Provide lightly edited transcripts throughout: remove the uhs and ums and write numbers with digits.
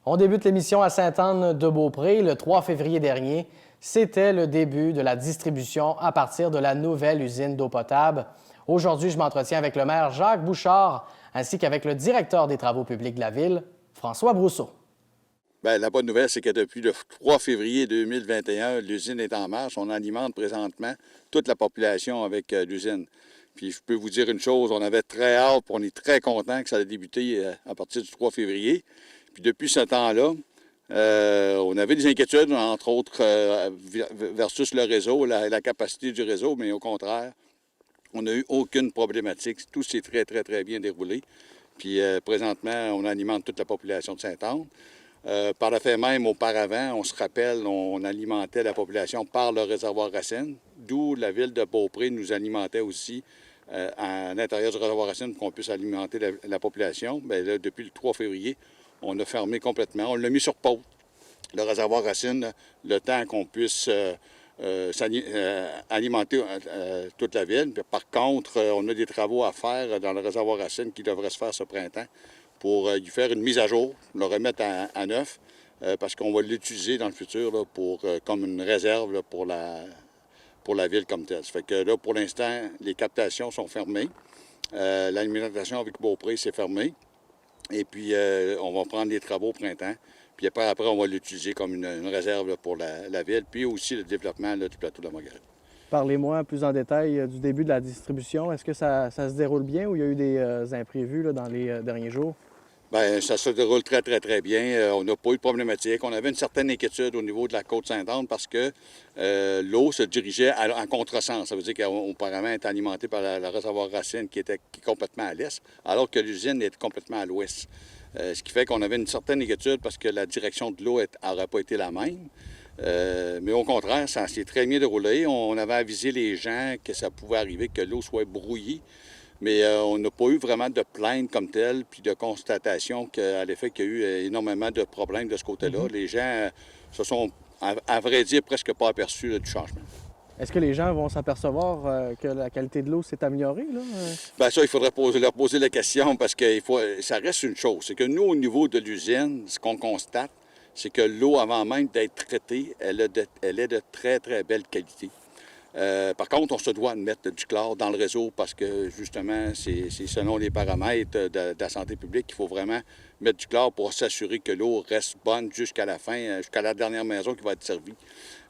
On débute l'émission à Sainte-Anne-de-Beaupré le 3 février dernier. C'était le début de la distribution à partir de la nouvelle usine d'eau potable. Aujourd'hui, je m'entretiens avec le maire Jacques Bouchard ainsi qu'avec le directeur des travaux publics de la ville, François Brousseau. Bien, la bonne nouvelle, c'est que depuis le 3 février 2021, l'usine est en marche. On alimente présentement toute la population avec l'usine. Puis je peux vous dire une chose, on avait très hâte, on est très content que ça ait débuté à partir du 3 février. Puis depuis ce temps-là, on avait des inquiétudes, entre autres, versus le réseau, la capacité du réseau, mais au contraire, on n'a eu aucune problématique. Tout s'est très, très, très bien déroulé. Puis présentement, on alimente toute la population de Sainte-Anne. Par le fait même, auparavant, on se rappelle, on alimentait la population par le réservoir Racine, d'où la ville de Beaupré nous alimentait aussi à l'intérieur du réservoir Racine pour qu'on puisse alimenter la population. Bien là, depuis le 3 février, on a fermé complètement. On l'a mis sur pause, le réservoir Racine, le temps qu'on puisse alimenter toute la ville. Puis, par contre, on a des travaux à faire dans le réservoir Racine qui devraient se faire ce printemps pour lui faire une mise à jour, le remettre à neuf, parce qu'on va l'utiliser dans le futur là, comme une réserve là, pour la ville comme telle. Ça fait que là, pour l'instant, les captations sont fermées. L'alimentation avec Beaupré, c'est fermé. Et puis, on va prendre des travaux au printemps. Puis après on va l'utiliser comme une réserve là, pour la ville, puis aussi le développement là, du plateau de la Marguerite. Parlez-moi plus en détail du début de la distribution. Est-ce que ça se déroule bien ou il y a eu des imprévus là, dans les derniers jours? Bien, ça se déroule très, très, très bien. On n'a pas eu de problématique. On avait une certaine inquiétude au niveau de la côte Sainte-Anne parce que l'eau se dirigeait en contresens. Ça veut dire qu'auparavant, elle était alimentée par le réservoir Racine qui est complètement à l'est, alors que l'usine est complètement à l'ouest. Ce qui fait qu'on avait une certaine inquiétude parce que la direction de l'eau n'aurait pas été la même. Mais au contraire, ça s'est très bien déroulé. On avait avisé les gens que ça pouvait arriver que l'eau soit brouillée. Mais on n'a pas eu vraiment de plainte comme telle, puis de constatation à l'effet qu'il y a eu énormément de problèmes de ce côté-là. Les gens se sont, à vrai dire, presque pas aperçus là, du changement. Est-ce que les gens vont s'apercevoir que la qualité de l'eau s'est améliorée? Là? Bien, ça, il faudrait leur poser la question parce que ça reste une chose. C'est que nous, au niveau de l'usine, ce qu'on constate, c'est que l'eau, avant même d'être traitée, elle est de très, très belle qualité. Par contre, on se doit de mettre du chlore dans le réseau parce que, justement, c'est selon les paramètres de la santé publique qu'il faut vraiment mettre du chlore pour s'assurer que l'eau reste bonne jusqu'à la fin, jusqu'à la dernière maison qui va être servie.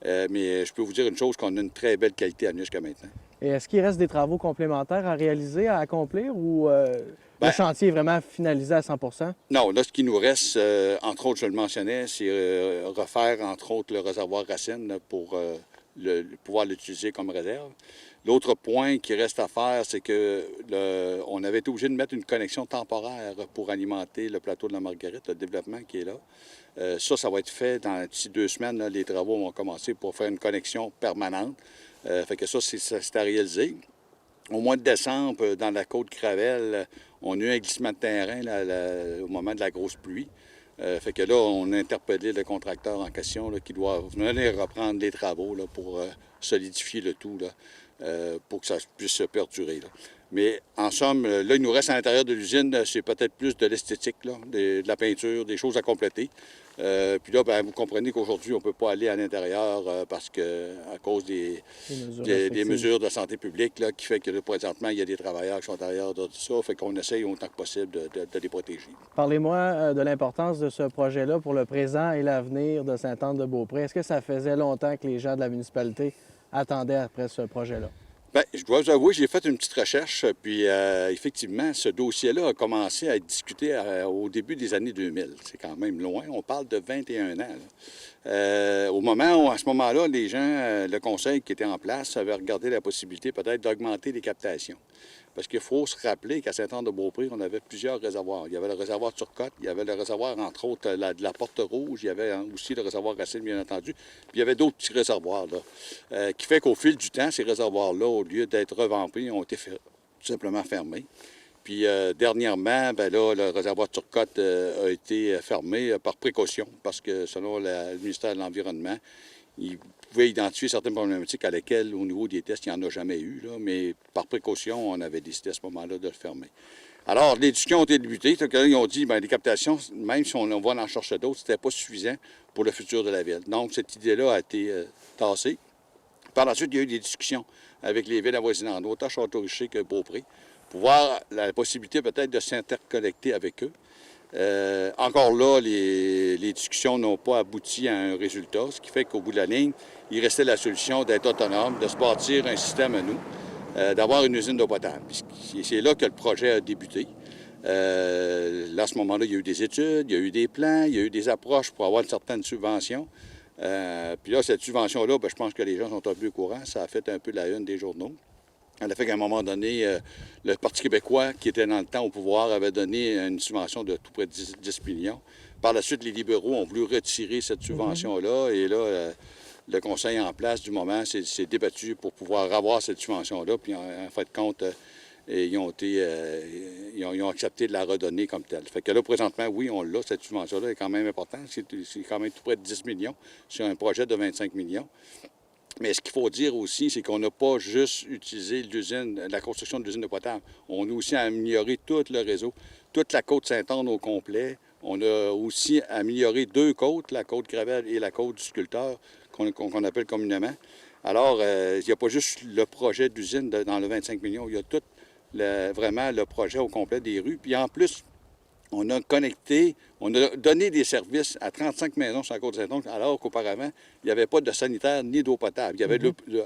Mais je peux vous dire une chose, qu'on a une très belle qualité à venir jusqu'à maintenant. Et est-ce qu'il reste des travaux complémentaires à réaliser, à accomplir ou le chantier est vraiment finalisé à 100 %? Non, là, ce qui nous reste, entre autres, je le mentionnais, c'est refaire, entre autres, le réservoir Racine là, pour pouvoir l'utiliser comme réserve. L'autre point qui reste à faire, c'est que on avait été obligé de mettre une connexion temporaire pour alimenter le plateau de la Marguerite, le développement qui est là. Ça va être fait d'ici 2 semaines. Là, les travaux vont commencer pour faire une connexion permanente. Fait que ça, c'est à réaliser. Au mois de décembre, dans la côte Cravelle, on a eu un glissement de terrain là, au moment de la grosse pluie. Fait que là, on a interpellé le contracteur en question là, qui doit venir reprendre les travaux là, pour solidifier le tout, là, pour que ça puisse se perdurer. Là. Mais en somme, là, il nous reste à l'intérieur de l'usine, c'est peut-être plus de l'esthétique, de la peinture, des choses à compléter. Puis là, bien, vous comprenez qu'aujourd'hui, on ne peut pas aller à l'intérieur parce que à cause des mesures de santé publique là, qui fait que là, présentement, il y a des travailleurs qui sont à l'intérieur de tout ça. Fait qu'on essaye autant que possible de les protéger. Parlez-moi de l'importance de ce projet-là pour le présent et l'avenir de Sainte-Anne-de-Beaupré. Est-ce que ça faisait longtemps que les gens de la municipalité attendaient après ce projet-là? Bien, je dois vous avouer, j'ai fait une petite recherche, puis effectivement, ce dossier-là a commencé à être discuté au début des années 2000. C'est quand même loin, on parle de 21 ans. Au moment où, à ce moment-là, les gens, le conseil qui était en place avait regardé la possibilité peut-être d'augmenter les captations. Parce qu'il faut se rappeler qu'à Sainte-Anne-de-Beaupré, on avait plusieurs réservoirs. Il y avait le réservoir Turcotte, il y avait le réservoir, entre autres, de la Porte-Rouge, il y avait aussi le réservoir Racine, bien entendu, puis il y avait d'autres petits réservoirs, là, qui fait qu'au fil du temps, ces réservoirs-là, au lieu d'être revampés, ont été tout simplement fermés. Puis dernièrement, bien là, le réservoir Turcotte a été fermé par précaution, parce que selon le ministère de l'Environnement, il pouvait identifier certaines problématiques à lesquelles, au niveau des tests, il n'y en a jamais eu, là, mais par précaution, on avait décidé à ce moment-là de le fermer. Alors, les discussions ont été débutées. Donc, là, ils ont dit, bien, les captations, même si on va en chercher d'autres, c'était pas suffisant pour le futur de la ville. Donc, cette idée-là a été tassée. Par la suite, il y a eu des discussions avec les villes avoisinantes, autant Château-Richer que Beaupré, pour voir la possibilité peut-être de s'interconnecter avec eux. Encore là, les discussions n'ont pas abouti à un résultat, ce qui fait qu'au bout de la ligne, il restait la solution d'être autonome, de se bâtir un système à nous, d'avoir une usine d'eau potable. C'est là que le projet a débuté. Là, à ce moment-là, il y a eu des études, il y a eu des plans, il y a eu des approches pour avoir une certaine subvention. Puis là, cette subvention-là, je pense que les gens sont un peu au courant. Ça a fait un peu la une des journaux. Elle a fait qu'à un moment donné, le Parti québécois, qui était dans le temps au pouvoir, avait donné une subvention de tout près de 10 millions. Par la suite, les libéraux ont voulu retirer cette subvention-là. Et là, le conseil en place du moment s'est débattu pour pouvoir avoir cette subvention-là. Puis en fait de compte, ils ont accepté de la redonner comme telle. Fait que là, présentement, oui, on l'a, cette subvention-là est quand même importante. C'est quand même tout près de 10 millions sur un projet de 25 millions. Mais ce qu'il faut dire aussi, c'est qu'on n'a pas juste utilisé la construction de l'usine de potable. On a aussi amélioré tout le réseau, toute la côte Sainte-Anne au complet. On a aussi amélioré 2 côtes, la côte Gravel et la côte du sculpteur, qu'on appelle communément. Alors, il n'y a pas juste le projet d'usine dans le 25 millions, il y a tout vraiment le projet au complet des rues. Puis en plus, on a donné des services à 35 maisons sur la Côte-Saint-Onge, alors qu'auparavant, il n'y avait pas de sanitaire ni d'eau potable. Il y avait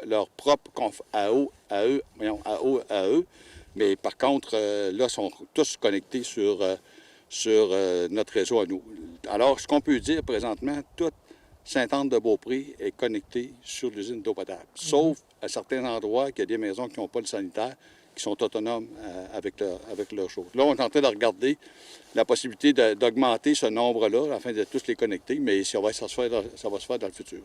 leur propre à eux. Mais par contre, là, ils sont tous connectés sur notre réseau à nous. Alors, ce qu'on peut dire présentement, toute Sainte-Anne-de-Beaupré est connectée sur l'usine d'eau potable. Sauf à certains endroits qu'il y a des maisons qui n'ont pas le sanitaire, qui sont autonomes avec leur chose. Là, on est en train de regarder la possibilité d'augmenter ce nombre-là afin de tous les connecter, mais ça va se faire dans le futur.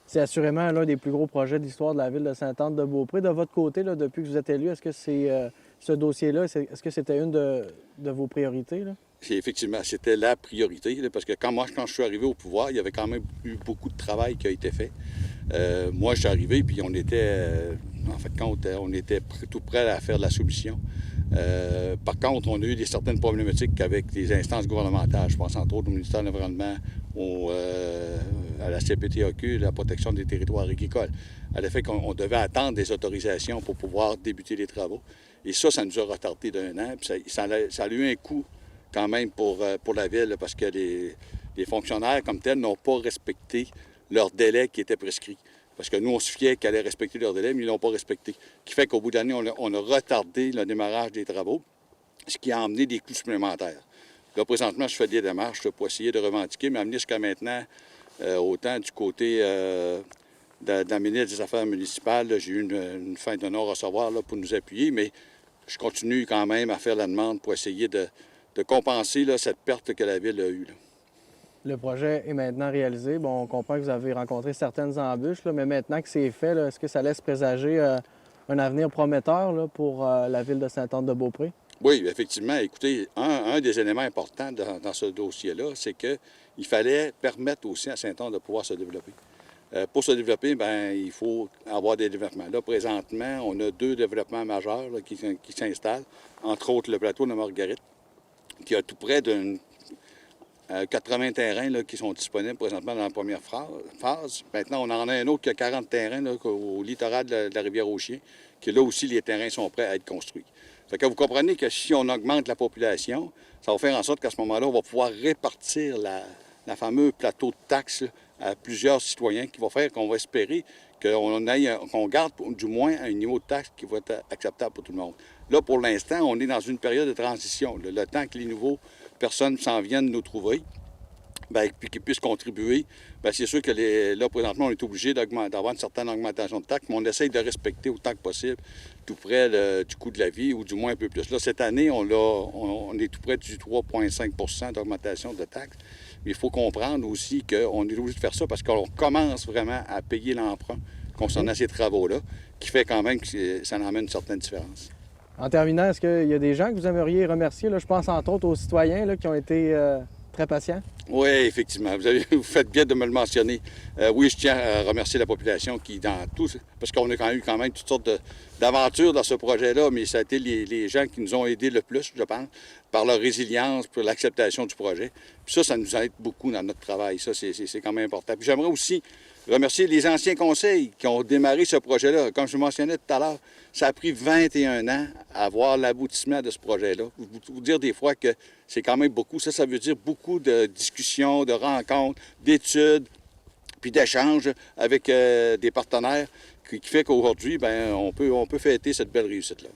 C'est assurément l'un des plus gros projets de l'histoire de la ville de Sainte-Anne-de-Beaupré. De votre côté, là, depuis que vous êtes élu, est-ce que ce dossier-là, est-ce que c'était une de vos priorités, là? Effectivement, c'était la priorité, là, parce que quand je suis arrivé au pouvoir, il y avait quand même eu beaucoup de travail qui a été fait. Moi, je suis arrivé, puis on était, en fait, on était tout prêt à faire de la solution. Par contre, on a eu certaines problématiques avec les instances gouvernementales. Je pense entre autres au ministère de l'Environnement, à la CPTAQ, la protection des territoires agricoles. À l'effet qu'on devait attendre des autorisations pour pouvoir débuter les travaux. Et ça nous a retardé d'1 an. Puis ça a eu un coût quand même pour la ville, parce que les fonctionnaires comme tels n'ont pas respecté leur délai qui était prescrit. Parce que nous, on se fiait qu'ils allaient respecter leur délai, mais ils ne l'ont pas respecté. Ce qui fait qu'au bout d'année, on a retardé le démarrage des travaux, ce qui a amené des coûts supplémentaires. Là, présentement, je fais des démarches pour essayer de revendiquer, mais amener jusqu'à maintenant, autant du côté de la ministre des Affaires municipales, j'ai eu une fin de non-recevoir pour nous appuyer, mais je continue quand même à faire la demande pour essayer de compenser cette perte que la ville a eue. Le projet est maintenant réalisé. Bon, on comprend que vous avez rencontré certaines embûches, là, mais maintenant que c'est fait, est-ce que ça laisse présager un avenir prometteur là, pour la ville de Sainte-Anne-de-Beaupré? Oui, effectivement. Écoutez, un des éléments importants dans ce dossier-là, c'est qu'il fallait permettre aussi à Sainte-Anne de pouvoir se développer. Pour se développer, bien, il faut avoir des développements. Là, présentement, on a 2 développements majeurs là, qui s'installent, entre autres le plateau de Marguerite, qui a tout près de 80 terrains là, qui sont disponibles présentement dans la première phase. Maintenant, on en a un autre qui a 40 terrains là, au littoral de la rivière aux Chiens, qui là aussi, les terrains sont prêts à être construits. Fait que vous comprenez que si on augmente la population, ça va faire en sorte qu'à ce moment-là, on va pouvoir répartir la fameuse plateau de taxes là, à plusieurs citoyens, qui va faire qu'on va espérer qu'on garde du moins un niveau de taxe qui va être acceptable pour tout le monde. Là, pour l'instant, on est dans une période de transition. Le temps que les nouveaux personnes s'en viennent nous trouver, puis qu'ils puissent contribuer, c'est sûr que là, présentement, on est obligé d'avoir une certaine augmentation de taxes, mais on essaye de respecter autant que possible tout près du coût de la vie, ou du moins un peu plus. Là, cette année, on est tout près du 3,5 d'augmentation de taxes. Mais il faut comprendre aussi qu'on est obligé de faire ça parce qu'on commence vraiment à payer l'emprunt concernant ces travaux-là, qui fait quand même que ça en amène une certaine différence. En terminant, est-ce qu'il y a des gens que vous aimeriez remercier? Là, je pense entre autres aux citoyens là, qui ont été très patient? Oui, effectivement. Vous faites bien de me le mentionner. Oui, je tiens à remercier la population qui, dans tout, parce qu'on a eu quand même toutes sortes d'aventures dans ce projet-là, mais ça a été les gens qui nous ont aidés le plus, je pense, par leur résilience, pour l'acceptation du projet. Puis ça nous aide beaucoup dans notre travail. Ça, c'est quand même important. Puis j'aimerais aussi remercier les anciens conseils qui ont démarré ce projet-là. Comme je mentionnais tout à l'heure, ça a pris 21 ans à voir l'aboutissement de ce projet-là. Vous dire des fois que c'est quand même beaucoup. Ça veut dire beaucoup de discussions, de rencontres, d'études, puis d'échanges avec des partenaires qui fait qu'aujourd'hui, bien, on peut fêter cette belle réussite-là.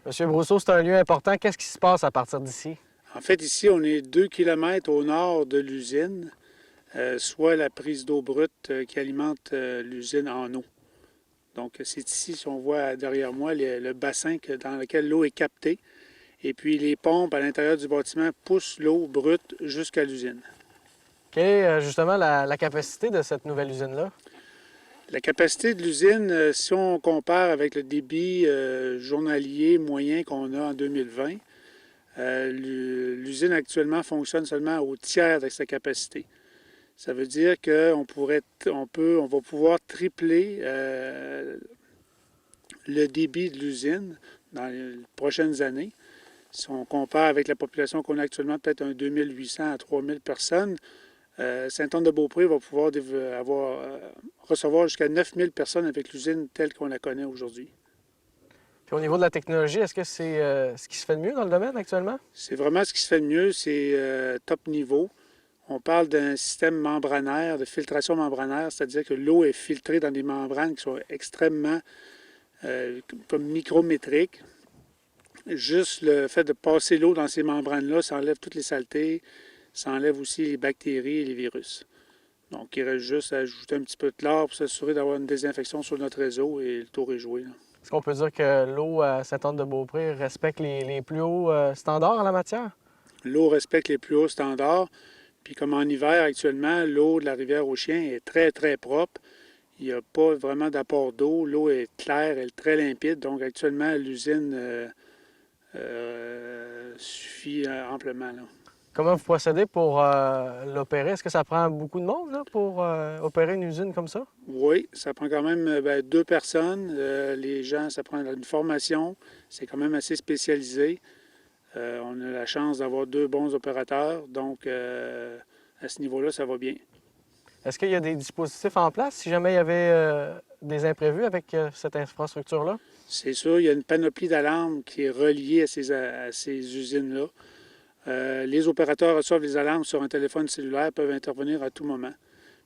Monsieur Brousseau, c'est un lieu important. Qu'est-ce qui se passe à partir d'ici? En fait, ici, on est 2 km au nord de l'usine, soit la prise d'eau brute qui alimente l'usine en eau. Donc, c'est ici, si on voit derrière moi, le bassin dans lequel l'eau est captée. Et puis, les pompes à l'intérieur du bâtiment poussent l'eau brute jusqu'à l'usine. Quelle est justement la capacité de cette nouvelle usine-là? La capacité de l'usine, si on compare avec le débit journalier moyen qu'on a en 2020, l'usine actuellement fonctionne seulement au tiers de sa capacité. Ça veut dire qu'on va pouvoir tripler le débit de l'usine dans les prochaines années. Si on compare avec la population qu'on a actuellement, peut-être un 2800 à 3000 personnes, Sainte-Anne-de-Beaupré va pouvoir recevoir jusqu'à 9000 personnes avec l'usine telle qu'on la connaît aujourd'hui. Puis au niveau de la technologie, est-ce que c'est ce qui se fait de mieux dans le domaine actuellement? C'est vraiment ce qui se fait de mieux, c'est top niveau. On parle d'un système membranaire, de filtration membranaire, c'est-à-dire que l'eau est filtrée dans des membranes qui sont extrêmement comme micrométriques. Juste le fait de passer l'eau dans ces membranes-là, ça enlève toutes les saletés, ça enlève aussi les bactéries et les virus. Donc, il reste juste à ajouter un petit peu de chlore pour s'assurer d'avoir une désinfection sur notre réseau et le tour est joué. Est-ce qu'on peut dire que l'eau à Sainte-Anne-de-Beaupré respecte les plus hauts standards en la matière? L'eau respecte les plus hauts standards. Puis comme en hiver, actuellement, l'eau de la rivière aux Chiens est très, très propre. Il n'y a pas vraiment d'apport d'eau. L'eau est claire, elle est très limpide. Donc actuellement, l'usine suffit amplement. Là. Comment vous procédez pour l'opérer? Est-ce que ça prend beaucoup de monde là, pour opérer une usine comme ça? Oui, ça prend quand même 2 personnes. Les gens, ça prend une formation. C'est quand même assez spécialisé. On a la chance d'avoir 2 bons opérateurs. Donc, à ce niveau-là, ça va bien. Est-ce qu'il y a des dispositifs en place si jamais il y avait des imprévus avec cette infrastructure-là? C'est sûr, il y a une panoplie d'alarmes qui est reliée à ces usines-là. Les opérateurs reçoivent les alarmes sur un téléphone cellulaire, peuvent intervenir à tout moment.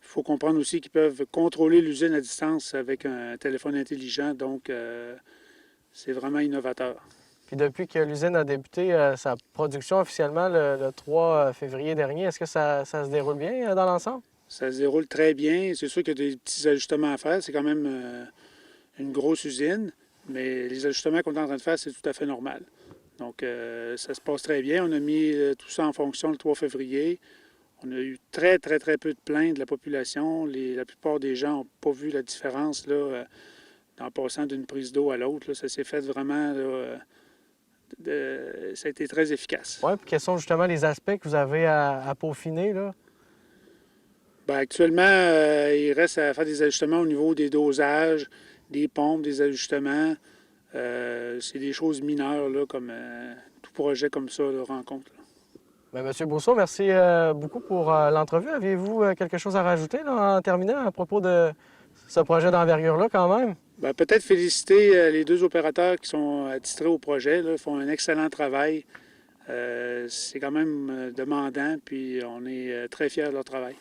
Il faut comprendre aussi qu'ils peuvent contrôler l'usine à distance avec un téléphone intelligent, donc c'est vraiment innovateur. Puis depuis que l'usine a débuté sa production officiellement le 3 février dernier, est-ce que ça se déroule bien dans l'ensemble? Ça se déroule très bien. C'est sûr qu'il y a des petits ajustements à faire. C'est quand même une grosse usine, mais les ajustements qu'on est en train de faire, c'est tout à fait normal. Donc, ça se passe très bien. On a mis tout ça en fonction le 3 février. On a eu très, très, très peu de plaintes de la population. La plupart des gens n'ont pas vu la différence là, en passant d'une prise d'eau à l'autre. Ça s'est fait vraiment... ça a été très efficace. Oui, puis quels sont justement les aspects que vous avez à peaufiner, là? Bien, actuellement, il reste à faire des ajustements au niveau des dosages, des pompes, des ajustements. C'est des choses mineures, là, comme tout projet comme ça là, rencontre. Bien, M. Brousseau, merci beaucoup pour l'entrevue. Aviez-vous quelque chose à rajouter là, en terminant à propos de ce projet d'envergure-là quand même? Bien, peut-être féliciter les 2 opérateurs qui sont attitrés au projet. Là. Ils font un excellent travail. C'est quand même demandant, puis on est très fiers de leur travail.